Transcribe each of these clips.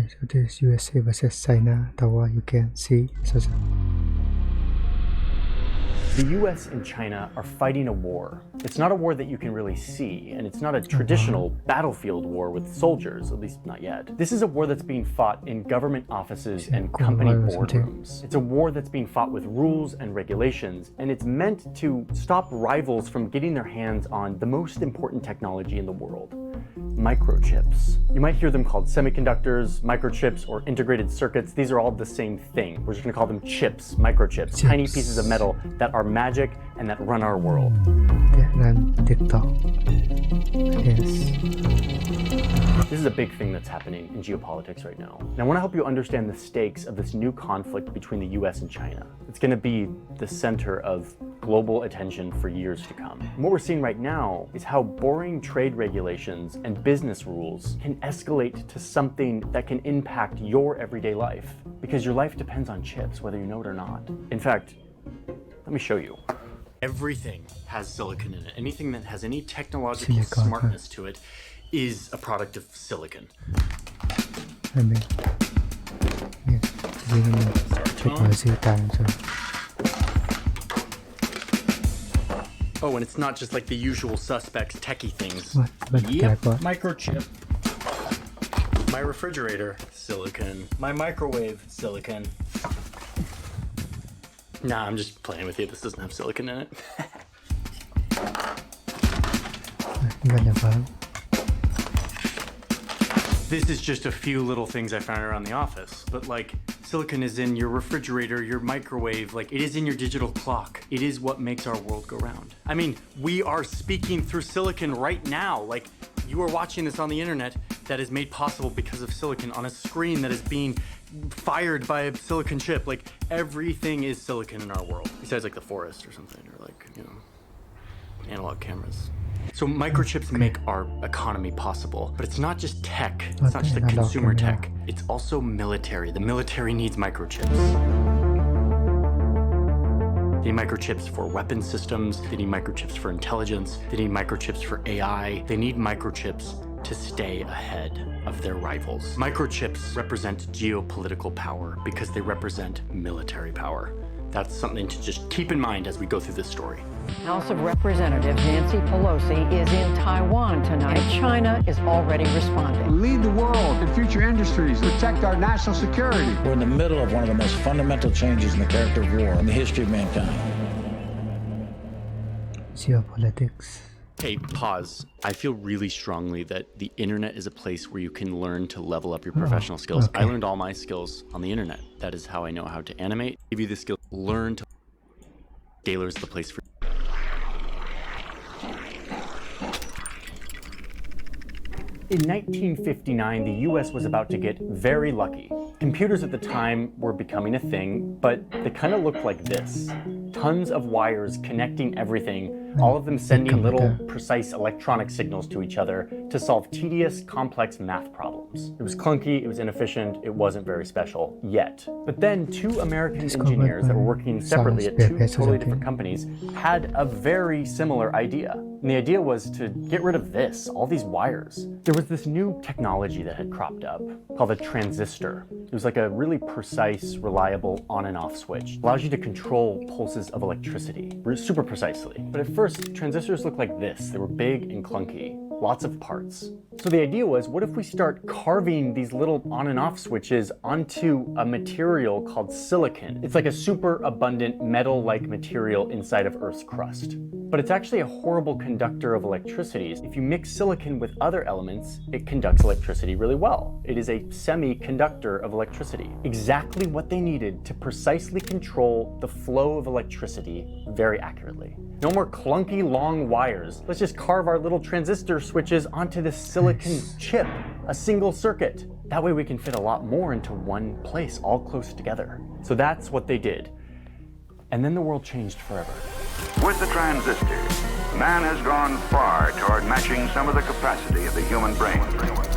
Okay, so this is USA versus China, the war you can see. The US and China are fighting a war. It's not a war that you can really see, and it's not a traditional battlefield war with soldiers, at least not yet. This is a war that's being fought in government offices and company boardrooms. It's a war that's being fought with rules and regulations, and it's meant to stop rivals from getting their hands on the most important technology in the world: microchips. You might hear them called semiconductors, microchips, or integrated circuits. These are all the same thing. We're just gonna call them chips, microchips, tiny pieces of metal that are magic and that run our world. They run TikTok. Yes. This is a big thing that's happening in geopolitics right now. And I want to help you understand the stakes of this new conflict between the US and China. It's going to be the center of global attention for years to come. And what we're seeing right now is how boring trade regulations and business rules can escalate to something that can impact your everyday life, because your life depends on chips, whether you know it or not. In fact, let me show you. Everything has silicon in it. Anything that has any technological smartness to it is a product of silicon. Oh, and it's not just like the usual suspects techie things. Yep, microchip. My refrigerator, silicon. My microwave, silicon. Nah, I'm just playing with you. This doesn't have silicon in it. This is just a few little things I found around the office, but like silicon is in your refrigerator, your microwave, like it is in your digital clock. It is what makes our world go round. I mean, we are speaking through silicon right now. Like you are watching this on the internet that is made possible because of silicon on a screen that is being fired by a silicon chip. Like everything is silicon in our world, besides like the forest or something, or like, you know, analog cameras. So microchips make our economy possible, but it's not just tech. It's not just like consumer tech. It's also military. The military needs microchips. They need microchips for weapon systems. They need microchips for intelligence. They need microchips for AI. They need microchips to stay ahead of their rivals. Microchips represent geopolitical power because they represent military power. That's something to just keep in mind as we go through this story. House of Representatives Nancy Pelosi is in Taiwan tonight. China is already responding. Lead the world in future industries, protect our national security. We're in the middle of one of the most fundamental changes in the character of war in the history of mankind. Geopolitics. Hey, pause. I feel really strongly that the internet is a place where you can learn to level up your professional skills. Okay. I learned all my skills on the internet. That is how I know how to animate. Give you the skill, learn to. Scalar is the place for. In 1959, the US was about to get very lucky. Computers at the time were becoming a thing, but they kind of looked like this. Tons of wires connecting everything, all of them sending little precise electronic signals to each other to solve tedious, complex math problems. It was clunky, it was inefficient, it wasn't very special yet. But then two American engineers that were working separately at two totally different companies had a very similar idea. And the idea was to get rid of this, all these wires. There was this new technology that had cropped up called a transistor. It was like a really precise, reliable on and off switch. It allows you to control pulses of electricity super precisely. But at first, transistors looked like this. They were big and clunky, lots of parts. So the idea was, what if we start carving these little on and off switches onto a material called silicon? It's like a super abundant metal-like material inside of Earth's crust. But it's actually a horrible conductor of electricity. If you mix silicon with other elements, it conducts electricity really well. It is a semiconductor of electricity. Exactly what they needed to precisely control the flow of electricity very accurately. No more clunky long wires. Let's just carve our little transistor switches onto this silicon chip, a single circuit. That way we can fit a lot more into one place, all close together. So that's what they did. And then the world changed forever. With the transistor, man has gone far toward matching some of the capacity of the human brain.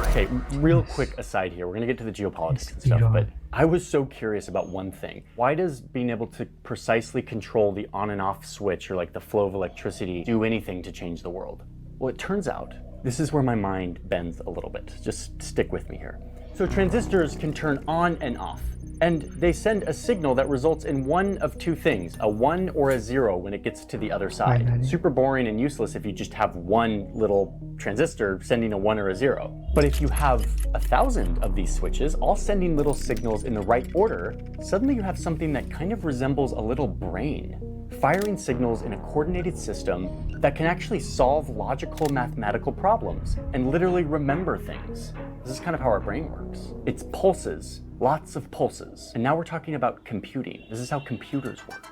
Okay, real quick aside here. We're gonna get to the geopolitics and stuff, but I was so curious about one thing. Why does being able to precisely control the on and off switch, or like the flow of electricity, do anything to change the world? Well, it turns out, this is where my mind bends a little bit. Just stick with me here. So transistors can turn on and off, and they send a signal that results in one of two things, a 1 or a 0 when it gets to the other side. Finally. Super boring and useless if you just have one little transistor sending a 1 or a 0. But if you have 1,000 of these switches, all sending little signals in the right order, suddenly you have something that kind of resembles a little brain, firing signals in a coordinated system that can actually solve logical mathematical problems and literally remember things. This is kind of how our brain works. It's pulses. Lots of pulses. And now we're talking about computing. This is how computers work.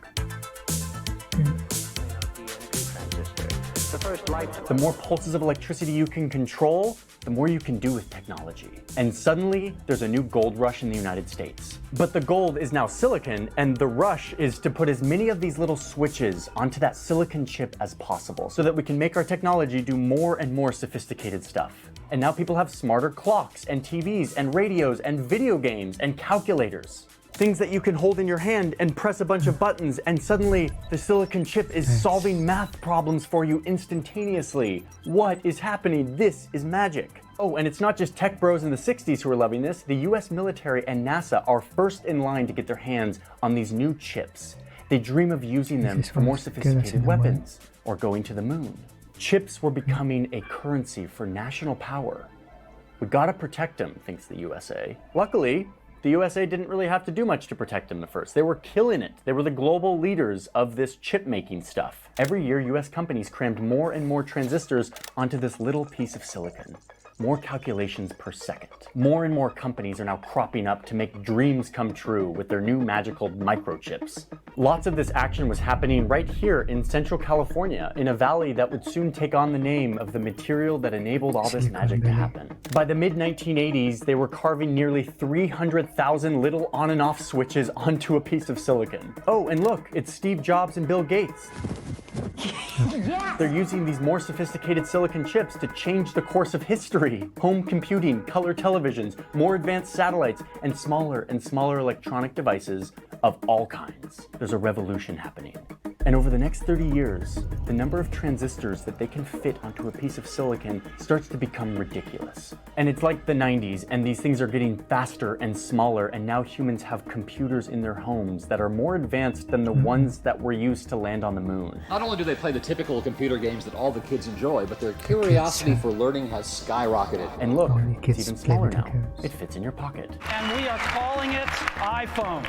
The more pulses of electricity you can control, the more you can do with technology. And suddenly, there's a new gold rush in the United States. But the gold is now silicon, and the rush is to put as many of these little switches onto that silicon chip as possible so that we can make our technology do more and more sophisticated stuff. And now people have smarter clocks and TVs and radios and video games and calculators. Things that you can hold in your hand and press a bunch of buttons, and suddenly the silicon chip is solving math problems for you instantaneously. What is happening? This is magic. Oh, and it's not just tech bros in the 60s who are loving this. The US military and NASA are first in line to get their hands on these new chips. They dream of using them for more sophisticated weapons or going to the moon. Chips were becoming a currency for national power. We gotta protect them, thinks the USA. Luckily, the USA didn't really have to do much to protect them at first. They were killing it. They were the global leaders of this chip making stuff. Every year, US companies crammed more and more transistors onto this little piece of silicon. More calculations per second. More and more companies are now cropping up to make dreams come true with their new magical microchips. Lots of this action was happening right here in Central California, in a valley that would soon take on the name of the material that enabled all this magic to happen. By the mid-1980s, they were carving nearly 300,000 little on and off switches onto a piece of silicon. Oh, and look, it's Steve Jobs and Bill Gates. They're using these more sophisticated silicon chips to change the course of history. Home computing, color televisions, more advanced satellites, and smaller electronic devices of all kinds. There's a revolution happening. And over the next 30 years, the number of transistors that they can fit onto a piece of silicon starts to become ridiculous. And it's like the 90s, and these things are getting faster and smaller, and now humans have computers in their homes that are more advanced than the ones that were used to land on the moon. Not only do they play the typical computer games that all the kids enjoy, but their curiosity for learning has skyrocketed. And look, Only it's kids even play smaller video now. games. It fits in your pocket. And we are calling it iPhone.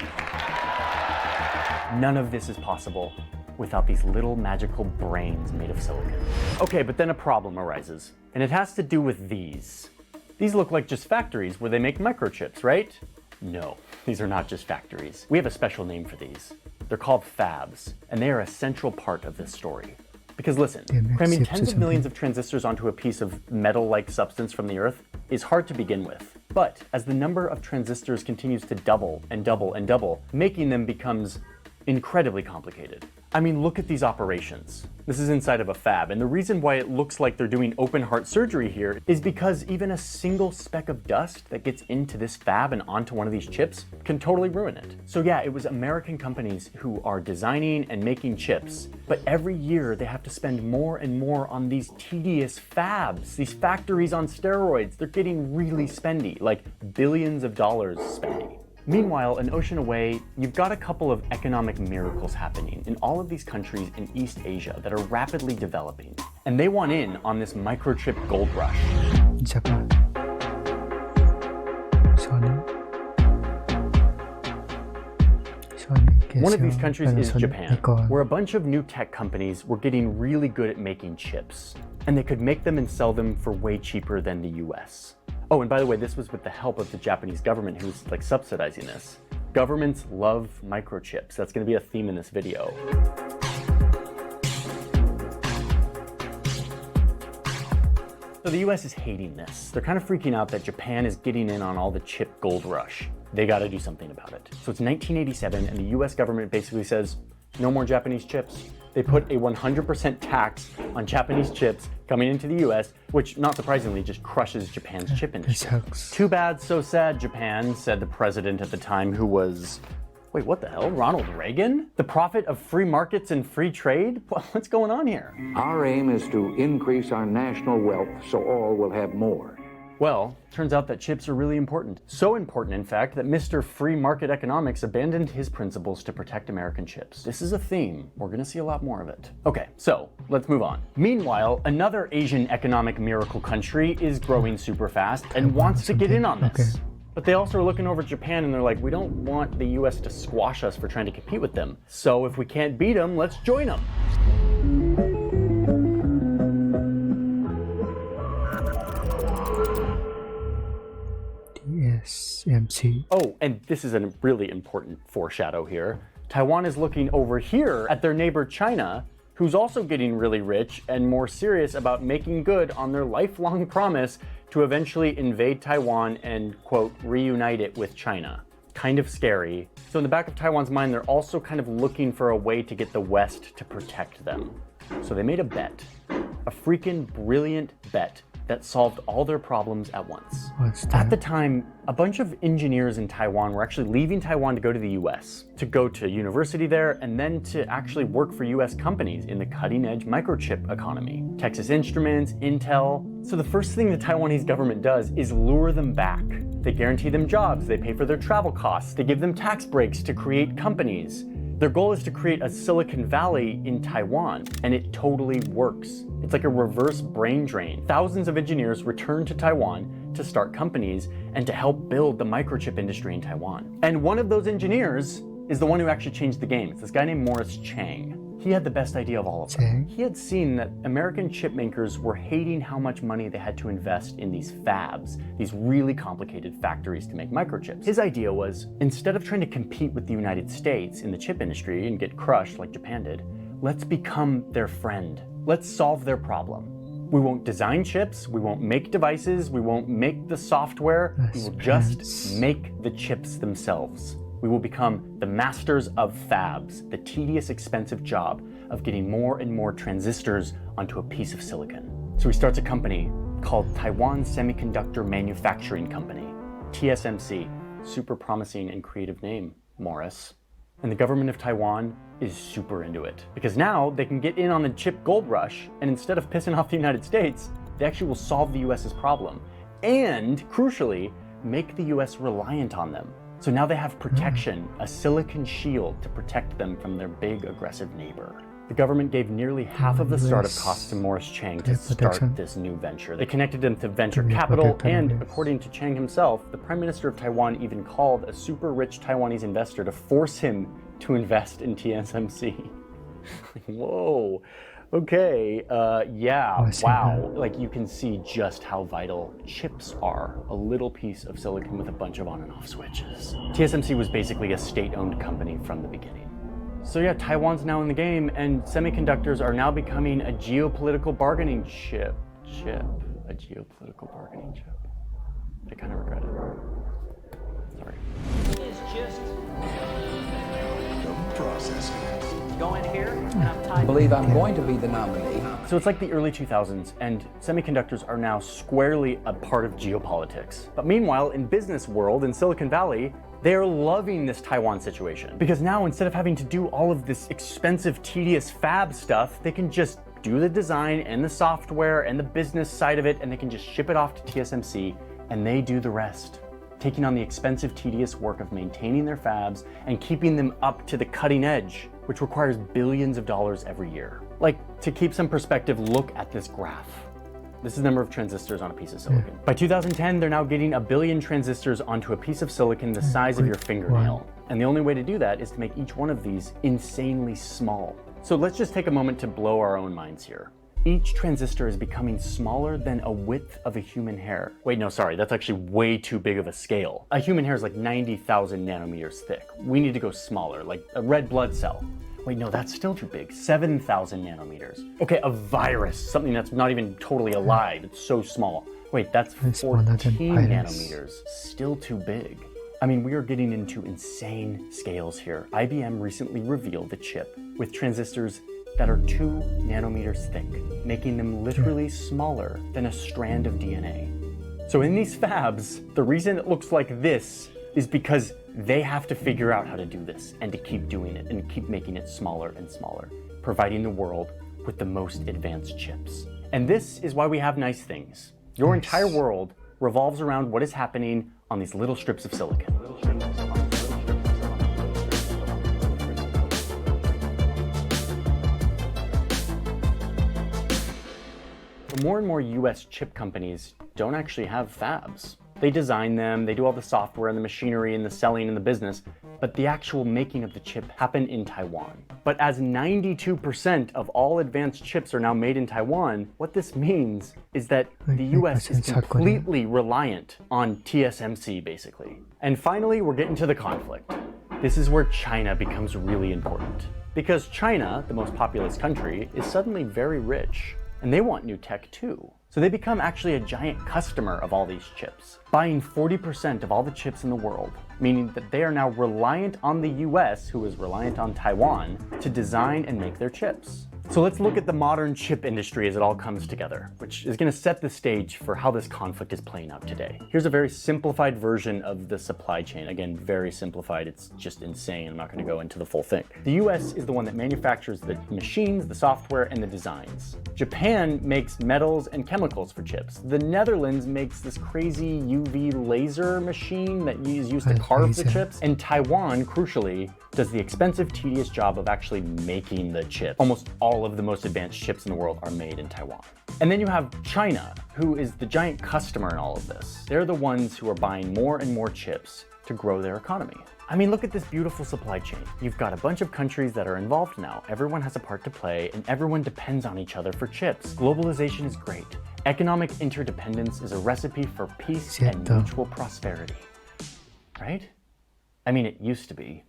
None of this is possible without these little magical brains made of silicon. Okay, but then a problem arises, and it has to do with these. These look like just factories where they make microchips, right? No, these are not just factories. We have a special name for these. They're called fabs, and they are a central part of this story. Because listen, cramming tens of millions of transistors onto a piece of metal-like substance from the Earth is hard to begin with. But as the number of transistors continues to double and double and double, making them becomes incredibly complicated. I mean, look at these operations. This is inside of a fab, and the reason why it looks like they're doing open heart surgery here is because even a single speck of dust that gets into this fab and onto one of these chips can totally ruin it. So yeah, it was American companies who are designing and making chips, but every year they have to spend more and more on these tedious fabs, these factories on steroids. They're getting really spendy, like billions of dollars spendy. Meanwhile, an ocean away, you've got a couple of economic miracles happening in all of these countries in East Asia that are rapidly developing. And they want in on this microchip gold rush. Japan. One of these countries is Japan, where a bunch of new tech companies were getting really good at making chips. And they could make them and sell them for way cheaper than the US. Oh, and by the way, this was with the help of the Japanese government who's like subsidizing this. Governments love microchips. That's going to be a theme in this video. So the US is hating this. They're kind of freaking out that Japan is getting in on all the chip gold rush. They got to do something about it. So it's 1987 and the US government basically says, no more Japanese chips. They put a 100% tax on Japanese chips coming into the US, which not surprisingly just crushes Japan's chip industry. Too bad, so sad, Japan, said the president at the time, who was, wait, what the hell, Ronald Reagan? The prophet of free markets and free trade? What's going on here? Our aim is to increase our national wealth so all will have more. Well, turns out that chips are really important. So important, in fact, that Mr. Free Market Economics abandoned his principles to protect American chips. This is a theme. We're gonna see a lot more of it. Okay, so let's move on. Meanwhile, another Asian economic miracle country is growing super fast and wants to get in on this. Okay. But they also are looking over at Japan and they're like, we don't want the US to squash us for trying to compete with them. So if we can't beat them, let's join them. TSMC. Oh, and this is a really important foreshadow here. Taiwan is looking over here at their neighbor China, who's also getting really rich and more serious about making good on their lifelong promise to eventually invade Taiwan and, quote, reunite it with China. Kind of scary. So in the back of Taiwan's mind, they're also kind of looking for a way to get the West to protect them. So they made a bet, a freaking brilliant bet that solved all their problems at once. What's At that? the time, a bunch of engineers in Taiwan were actually leaving Taiwan to go to the US, to go to university there, and then to actually work for US companies in the cutting-edge microchip economy. Texas Instruments, Intel. So the first thing the Taiwanese government does is lure them back. They guarantee them jobs, they pay for their travel costs, they give them tax breaks to create companies. Their goal is to create a Silicon Valley in Taiwan, and it totally works. It's like a reverse brain drain. Thousands of engineers return to Taiwan to start companies and to help build the microchip industry in Taiwan. And one of those engineers is the one who actually changed the game. It's this guy named Morris Chang. He had the best idea of all of them. Chang? He had seen that American chip makers were hating how much money they had to invest in these fabs, these really complicated factories to make microchips. His idea was, instead of trying to compete with the United States in the chip industry and get crushed like Japan did, let's become their friend. Let's solve their problem. We won't design chips, we won't make devices, we won't make the software, we will just make the chips themselves. We will become the masters of fabs, the tedious, expensive job of getting more and more transistors onto a piece of silicon. So he starts a company called Taiwan Semiconductor Manufacturing Company, TSMC. Super promising and creative name, Morris. And the government of Taiwan is super into it, because now they can get in on the chip gold rush, and instead of pissing off the United States, they actually will solve the US's problem, and crucially, make the US reliant on them. So now they have protection, a silicon shield to protect them from their big aggressive neighbor. The government gave nearly half of the startup costs to Morris Chang to start this new venture. They connected him to venture capital, and according to Chang himself, the Prime Minister of Taiwan even called a super rich Taiwanese investor to force him to invest in TSMC. Whoa. Okay, yeah, wow. Like, you can see just how vital chips are. A little piece of silicon with a bunch of on and off switches. TSMC was basically a state-owned company from the beginning. So yeah, Taiwan's now in the game, and semiconductors are now becoming a geopolitical bargaining chip. A geopolitical bargaining chip. I kind of regret it. Sorry. Is just go in here, and I'm tied. I believe I'm going to be the nominee. So it's like the early 2000s, and semiconductors are now squarely a part of geopolitics. But meanwhile, in business world, in Silicon Valley, they're loving this Taiwan situation. Because now, instead of having to do all of this expensive, tedious fab stuff, they can just do the design and the software and the business side of it, and they can just ship it off to TSMC, and they do the rest, taking on the expensive, tedious work of maintaining their fabs and keeping them up to the cutting edge, which requires billions of dollars every year. Like, to keep some perspective, look at this graph. This is the number of transistors on a piece of silicon. By 2010, they're now getting 1 billion transistors onto a piece of silicon the size of your fingernail. And the only way to do that is to make each one of these insanely small. So let's just take a moment to blow our own minds here. Each transistor is becoming smaller than a width of a human hair. Wait, no, sorry, that's actually way too big of a scale. A human hair is like 90,000 nanometers thick. We need to go smaller, like a red blood cell. Wait, no, that's still too big, 7,000 nanometers. Okay, a virus, something that's not even totally alive, it's so small. Wait, that's 14 nanometers, still too big. I mean, we are getting into insane scales here. IBM recently revealed a chip with transistors that are 2 nanometers thick, making them literally smaller than a strand of DNA. So in these fabs, the reason it looks like this is because they have to figure out how to do this and to keep doing it and keep making it smaller and smaller, providing the world with the most advanced chips. And this is why we have nice things. Your entire world revolves around what is happening on these little strips of silicon. More and more US chip companies don't actually have fabs. They design them, they do all the software and the machinery and the selling and the business, but the actual making of the chip happen in Taiwan. But as 92% of all advanced chips are now made in Taiwan, what this means is that the US is completely reliant on TSMC, basically. And finally, we're getting to the conflict. This is where China becomes really important. Because China, the most populous country, is suddenly very rich. And they want new tech too. So they become actually a giant customer of all these chips, buying 40% of all the chips in the world, meaning that they are now reliant on the US, who is reliant on Taiwan, to design and make their chips. So let's look at the modern chip industry as it all comes together, which is going to set the stage for how this conflict is playing out today. Here's a very simplified version of the supply chain. Again, very simplified. It's just insane. I'm not going to go into the full thing. The US is the one that manufactures the machines, the software, and the designs. Japan makes metals and chemicals for chips. The Netherlands makes this crazy UV laser machine that is used to carve the chips. And Taiwan, crucially, does the expensive, tedious job of actually making the chip. Almost all of the most advanced chips in the world are made in Taiwan. And then you have China, who is the giant customer in all of this. They're the ones who are buying more and more chips to grow their economy. I mean, look at this beautiful supply chain. You've got a bunch of countries that are involved now. Everyone has a part to play, and everyone depends on each other for chips. Globalization is great. Economic interdependence is a recipe for peace and mutual prosperity. Right? I mean, it used to be.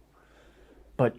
But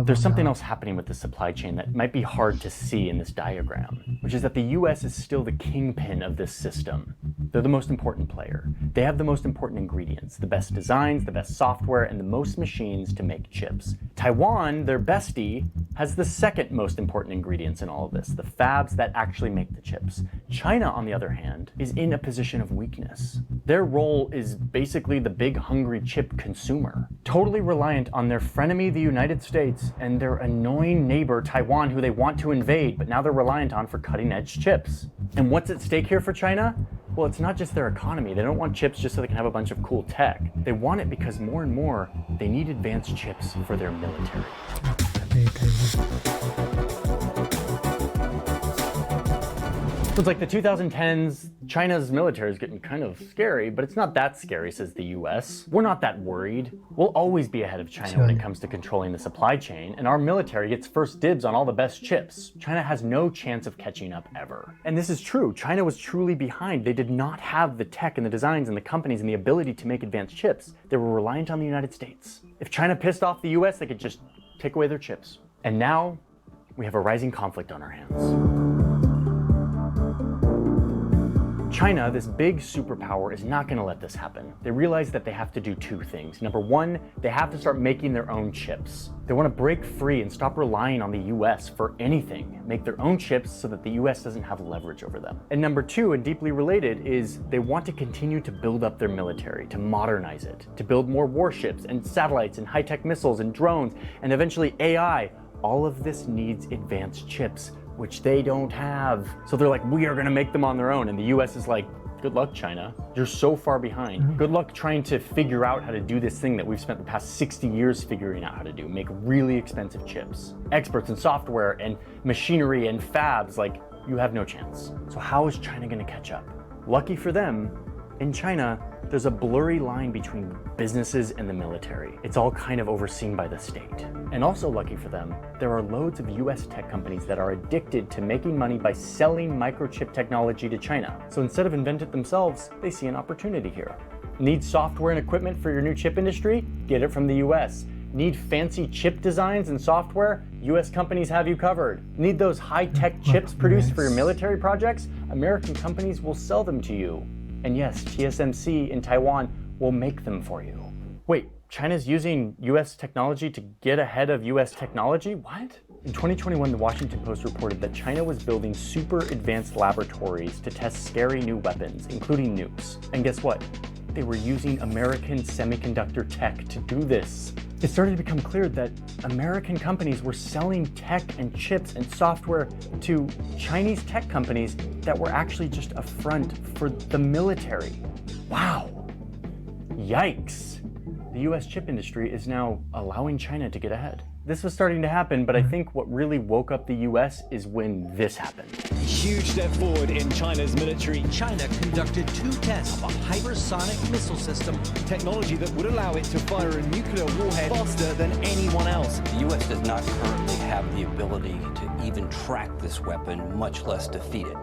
there's something else happening with the supply chain that might be hard to see in this diagram, which is that the US is still the kingpin of this system. They're the most important player. They have the most important ingredients, the best designs, the best software, and the most machines to make chips. Taiwan, their bestie, has the second most important ingredients in all of this, the fabs that actually make the chips. China, on the other hand, is in a position of weakness. Their role is basically the big hungry chip consumer, totally reliant on their frenemy, the United States, and their annoying neighbor, Taiwan, who they want to invade, but now they're reliant on for cutting-edge chips. And what's at stake here for China? Well, it's not just their economy. They don't want chips just so they can have a bunch of cool tech. They want it because more and more, they need advanced chips for their military. So it's like the 2010s, China's military is getting kind of scary, but it's not that scary, says the US. We're not that worried. We'll always be ahead of China when it comes to controlling the supply chain, and our military gets first dibs on all the best chips. China has no chance of catching up ever. And this is true. China was truly behind. They did not have the tech and the designs and the companies and the ability to make advanced chips. They were reliant on the United States. If China pissed off the US, they could just take away their chips. And now we have a rising conflict on our hands. China, this big superpower, is not going to let this happen. They realize that they have to do two things. Number one, they have to start making their own chips. They want to break free and stop relying on the US for anything, make their own chips so that the US doesn't have leverage over them. And number two, and deeply related, is they want to continue to build up their military, to modernize it, to build more warships and satellites and high-tech missiles and drones, and eventually AI. All of this needs advanced chips, which they don't have. So they're like, we are gonna make them on their own. And the US is like, good luck, China. You're so far behind. Good luck trying to figure out how to do this thing that we've spent the past 60 years figuring out how to do, make really expensive chips. Experts in software and machinery and fabs, like, you have no chance. So how is China gonna catch up? Lucky for them, in China, there's a blurry line between businesses and the military. It's all kind of overseen by the state. And also lucky for them, there are loads of US tech companies that are addicted to making money by selling microchip technology to China. So instead of invent it themselves, they see an opportunity here. Need software and equipment for your new chip industry? Get it from the US. Need fancy chip designs and software? US companies have you covered. Need those high-tech chips produced for your military projects? American companies will sell them to you. And yes, TSMC in Taiwan will make them for you. Wait, China's using US technology to get ahead of US technology? What? In 2021, the Washington Post reported that China was building super advanced laboratories to test scary new weapons, including nukes. And guess what? They were using American semiconductor tech to do this. it started to become clear that American companies were selling tech and chips and software to Chinese tech companies that were actually just a front for the military. Wow. Yikes. The US chip industry is now allowing China to get ahead. This was starting to happen, but I think what really woke up the US is when this happened. Huge step forward in China's military. China conducted 2 tests of a hypersonic missile system. Technology that would allow it to fire a nuclear warhead faster than anyone else. The U.S. does not currently have the ability to even track this weapon, much less defeat it.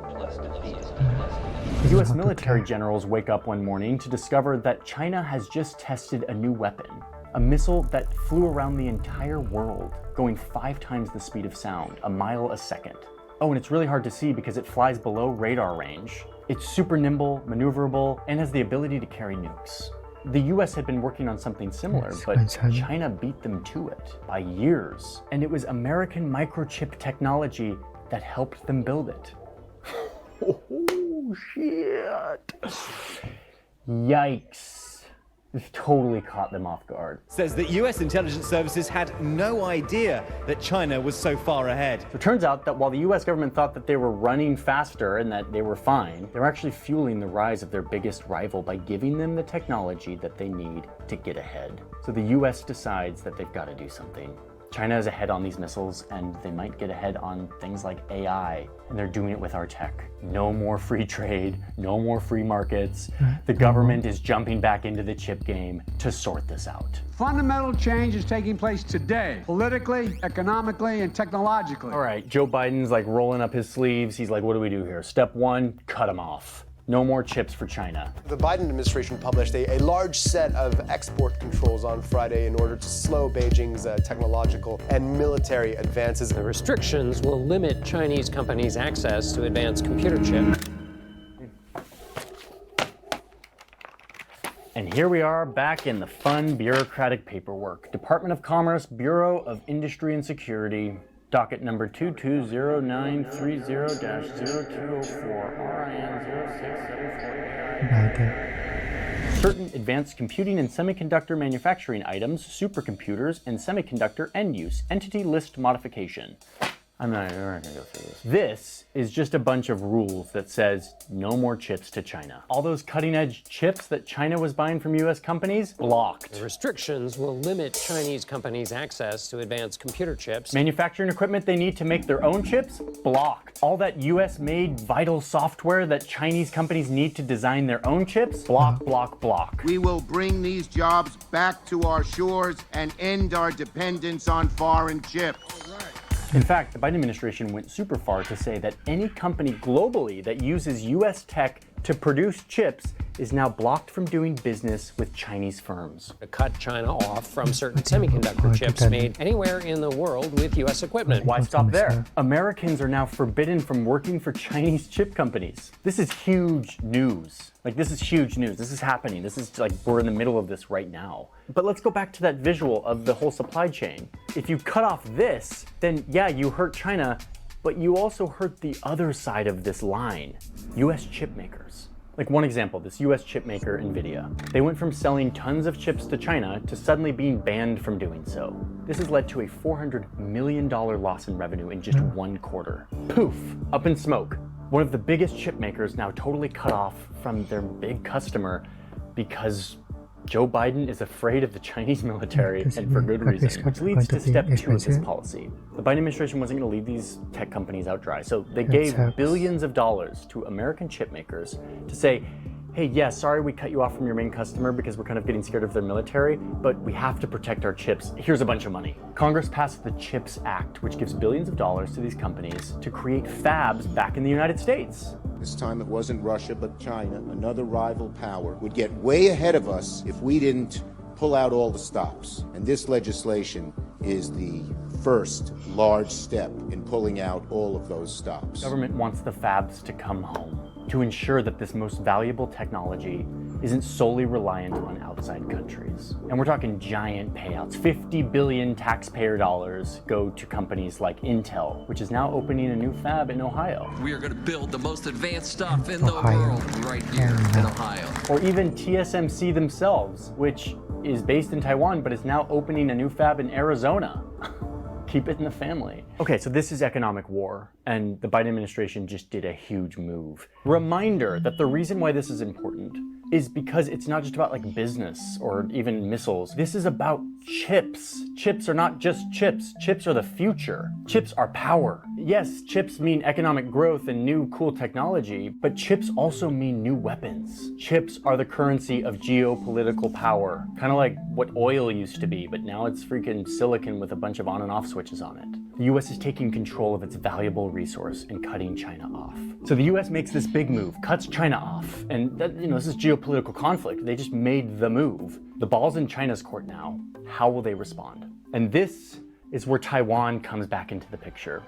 The US military generals wake up one morning to discover that China has just tested a new weapon, a missile that flew around the entire world, going 5 times the speed of sound, a mile a second. Oh, and it's really hard to see because it flies below radar range. It's super nimble, maneuverable, and has the ability to carry nukes. The US had been working on something similar, but China beat them to it by years. And it was American microchip technology that helped them build it. Oh, shit. Yikes. This totally caught them off guard. Says that US intelligence services had no idea that China was so far ahead. So it turns out that while the US government thought that they were running faster and that they were fine, they were actually fueling the rise of their biggest rival by giving them the technology that they need to get ahead. So the US decides that they've got to do something. China is ahead on these missiles, and they might get ahead on things like AI, and they're doing it with our tech. No more free trade, no more free markets. The government is jumping back into the chip game to sort this out. Fundamental change is taking place today, politically, economically, and technologically. All right, Joe Biden's like rolling up his sleeves. He's like, what do we do here? Step 1, cut them off. No more chips for China. The Biden administration published a large set of export controls on Friday in order to slow Beijing's technological and military advances. The restrictions will limit Chinese companies' access to advanced computer chips. And here we are back in the fun bureaucratic paperwork. Department of Commerce, Bureau of Industry and Security, docket number 220930-0204, RIN 0674. Certain advanced computing and semiconductor manufacturing items, supercomputers, and semiconductor end use, entity list modification. We're not gonna go through this. This is just a bunch of rules that says no more chips to China. All those cutting edge chips that China was buying from US companies, blocked. The restrictions will limit Chinese companies' access to advanced computer chips. Manufacturing equipment they need to make their own chips, blocked. All that US made vital software that Chinese companies need to design their own chips, block, block, block. We will bring these jobs back to our shores and end our dependence on foreign chips. In fact, the Biden administration went super far to say that any company globally that uses US tech to produce chips is now blocked from doing business with Chinese firms. To cut China off from certain semiconductor chips made anywhere in the world with US equipment. Why stop there? Americans are now forbidden from working for Chinese chip companies. This is huge news. This is huge news. This is happening. This is we're in the middle of this right now. But let's go back to that visual of the whole supply chain. If you cut off this, then yeah, you hurt China, but you also hurt the other side of this line, US chip makers. One example, this US chip maker, NVIDIA. They went from selling tons of chips to China to suddenly being banned from doing so. This has led to a $400 million loss in revenue in just 1 quarter. Poof, up in smoke. One of the biggest chip makers now totally cut off from their big customer because Joe Biden is afraid of the Chinese military, and for good reason, which leads to step 2 of this policy. The Biden administration wasn't going to leave these tech companies out dry, so they gave billions of dollars to American chip makers to say, hey, yeah, sorry we cut you off from your main customer because we're kind of getting scared of their military, but we have to protect our chips. Here's a bunch of money. Congress passed the CHIPS Act, which gives billions of dollars to these companies to create fabs back in the United States. This time it wasn't Russia, but China, another rival power, would get way ahead of us if we didn't pull out all the stops. And this legislation is the first large step in pulling out all of those stops. Government wants the fabs to come home to ensure that this most valuable technology isn't solely reliant on outside countries. And we're talking giant payouts. 50 billion taxpayer dollars go to companies like Intel, which is now opening a new fab in Ohio. We are going to build the most advanced stuff in the world right here in Ohio. Or even TSMC themselves, which is based in Taiwan, but is now opening a new fab in Arizona. Keep it in the family. Okay, so this is economic war, and the Biden administration just did a huge move. Reminder that the reason why this is important is because it's not just about like business or even missiles. This is about chips. Chips are not just chips. Chips are the future. Chips are power. Yes, chips mean economic growth and new cool technology, but chips also mean new weapons. Chips are the currency of geopolitical power. Kind of like what oil used to be, but now it's freaking silicon with a bunch of on and off switches on it. The US is taking control of its valuable resource and cutting China off. So the US makes this big move, cuts China off, and that, this is geopolitical conflict. They just made the move. The ball's in China's court now. How will they respond? And this is where Taiwan comes back into the picture.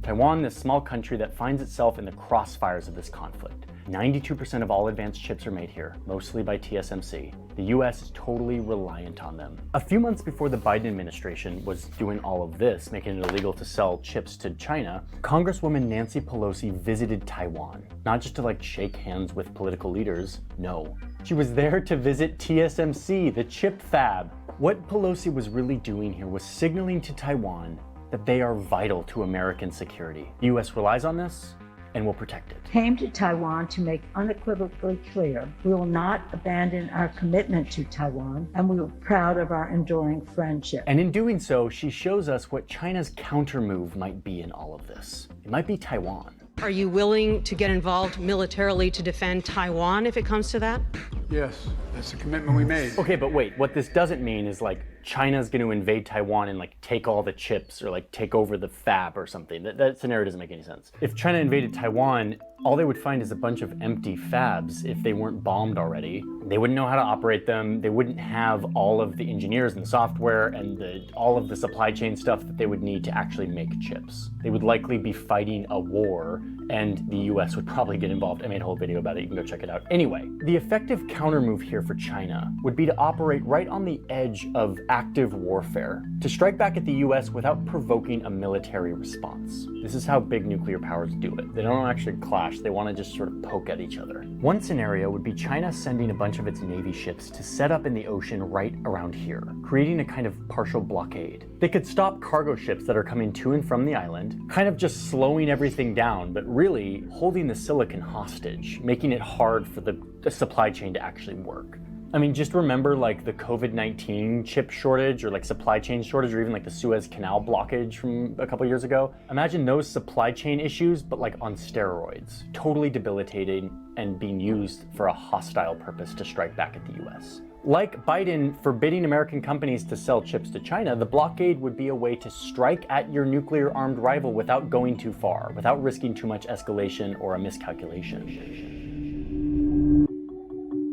Taiwan, this small country that finds itself in the crossfires of this conflict. 92% of all advanced chips are made here, mostly by TSMC. The US is totally reliant on them. A few months before the Biden administration was doing all of this, making it illegal to sell chips to China, Congresswoman Nancy Pelosi visited Taiwan. Not just to shake hands with political leaders, no. She was there to visit TSMC, the chip fab. What Pelosi was really doing here was signaling to Taiwan that they are vital to American security. The US relies on this, and will protect it. Came to Taiwan to make unequivocally clear we will not abandon our commitment to Taiwan, and we are proud of our enduring friendship. And in doing so, she shows us what China's countermove might be in all of this. It might be Taiwan. Are you willing to get involved militarily to defend Taiwan if it comes to that? Yes, that's the commitment we made. Okay, but wait, what this doesn't mean is China's going to invade Taiwan and take all the chips or take over the fab or something. That scenario doesn't make any sense. If China invaded Taiwan, all they would find is a bunch of empty fabs if they weren't bombed already. They wouldn't know how to operate them. They wouldn't have all of the engineers and the software and all of the supply chain stuff that they would need to actually make chips. They would likely be fighting a war, and the US would probably get involved. I made a whole video about it. You can go check it out. Anyway, the effective countermove here for China would be to operate right on the edge of active warfare, to strike back at the US without provoking a military response. This is how big nuclear powers do it. They don't actually clash. They want to just sort of poke at each other. One scenario would be China sending a bunch of its Navy ships to set up in the ocean right around here, creating a kind of partial blockade. They could stop cargo ships that are coming to and from the island, kind of just slowing everything down, but really holding the silicon hostage, making it hard for the supply chain to actually work. I mean, just remember the COVID-19 chip shortage or supply chain shortage, or even the Suez Canal blockage from a couple years ago. Imagine those supply chain issues, but on steroids, totally debilitating and being used for a hostile purpose to strike back at the US. Like Biden forbidding American companies to sell chips to China, the blockade would be a way to strike at your nuclear-armed rival without going too far, without risking too much escalation or a miscalculation.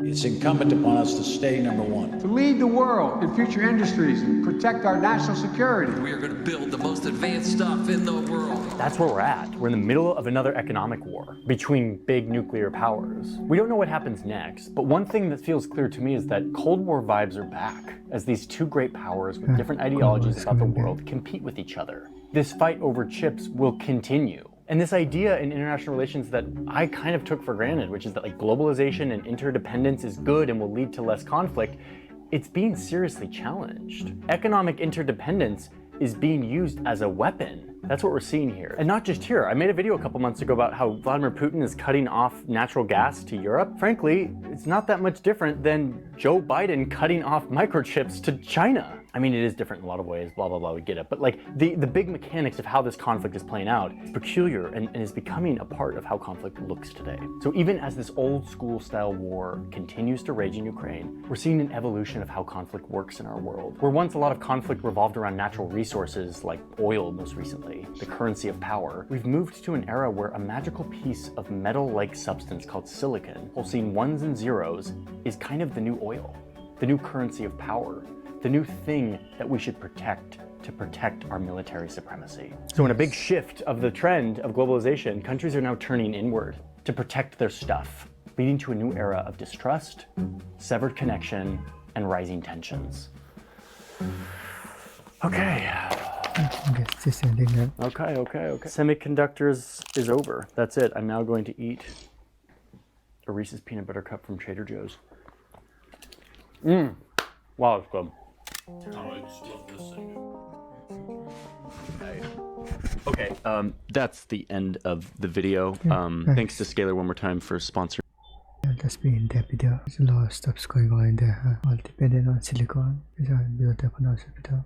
It's incumbent upon us to stay number one. To lead the world in future industries and protect our national security. We are going to build the most advanced stuff in the world. That's where we're at. We're in the middle of another economic war between big nuclear powers. We don't know what happens next, but one thing that feels clear to me is that Cold War vibes are back as these two great powers with different ideologies about the world compete with each other. This fight over chips will continue. And this idea in international relations that I kind of took for granted, which is that globalization and interdependence is good and will lead to less conflict, it's being seriously challenged. Economic interdependence is being used as a weapon. That's what we're seeing here. And not just here. I made a video a couple months ago about how Vladimir Putin is cutting off natural gas to Europe. Frankly, it's not that much different than Joe Biden cutting off microchips to China. I mean, it is different in a lot of ways, blah, blah, blah, we get it. But the big mechanics of how this conflict is playing out is peculiar and is becoming a part of how conflict looks today. So even as this old school style war continues to rage in Ukraine, we're seeing an evolution of how conflict works in our world. Where once a lot of conflict revolved around natural resources like oil most recently, the currency of power, we've moved to an era where a magical piece of metal-like substance called silicon, pulsing ones and zeros, is kind of the new oil, the new currency of power, the new thing that we should protect to protect our military supremacy. So in a big shift of the trend of globalization, countries are now turning inward to protect their stuff, leading to a new era of distrust, severed connection, and rising tensions. Okay. Okay. Semiconductors is over. That's it. I'm now going to eat a Reese's peanut butter cup from Trader Joe's. Mmm. Wow, it's good. I just love this thing. Okay, that's the end of the video. Thanks to Scalar one more time for sponsoring. That's been the video. There's a lot of stuff going on in there. All depending on silicon. It's a beautiful hospital.